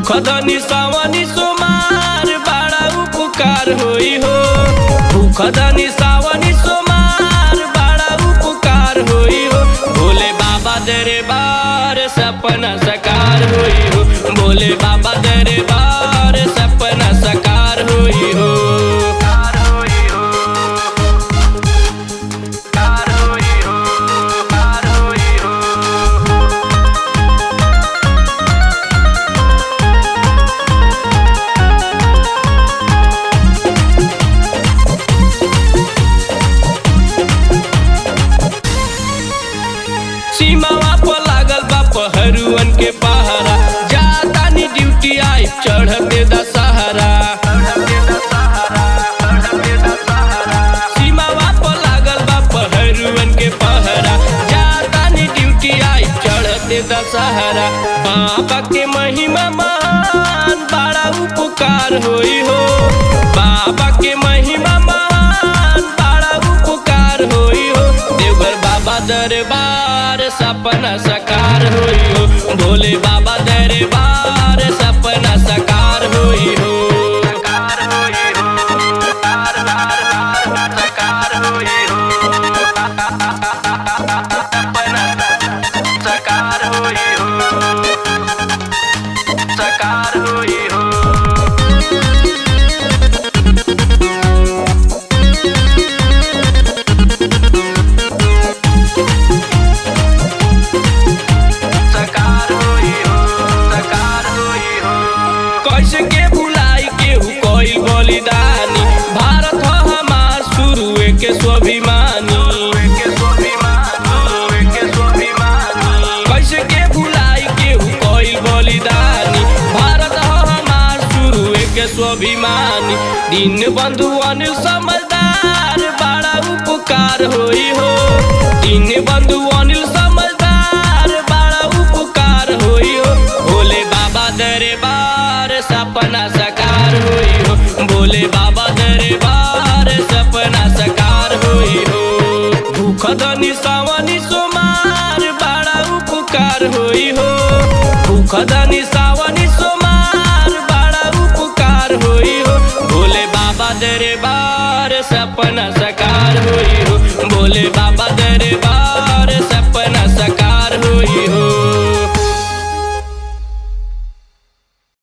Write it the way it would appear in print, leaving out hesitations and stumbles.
भूखदनी सावनी सोमार बड़ा उपकार होई हो। भूखदनी सावनी सोमार बड़ा उपकार होई हो। भोले बाबा दरबार सपना साकार होई हो। भोले बाबा दरबार सपना साकार होई हो। सीमावा पर लागल बा पहरुअन के पहरा, जाता नी ड्यूटी आई चढ़ते दशहरा। सीमावा पर लागल बा पहरुअन के पहरा, जाता नी ड्यूटी आई चढ़ते दशहरा। बाबा के महिमा महान बड़ा उपकार होई हो। बाबा के महिमा महान बड़ा उपकार होई हो। देवघर बाबा दरबार सपना साकार होई हो। भोले बाबा दरबार सपना साकार होई हो। साकार होई हो, साकार होई हो, सपना साकार होई हो, साकार होई हो। कैसे के भुलाई केहू कोई बलिदानी, भारत हो हमार शुरुए के स्वाभिमानी। कैसे के भुलाई केहू कोई बलिदानी, भारत हो हमार शुरुए के स्वाभिमानी। दीन बंधु अनिल समझदार बड़ा उपकार होई हो। दीन बंधु अनिल समझदार बड़ा उपकार होई हो। भोले बाबा दरबार सपना साकार होई हो। भोले बाबा दरबार सपना साकार होई हो। भूखदनी सावनी सोमार बड़ा उपकार होई हो। भूखदनी सावनी सोमार बड़ा उपकार होई हो। भोले बाबा दरबार सपना साकार होई हो। भोले बाबा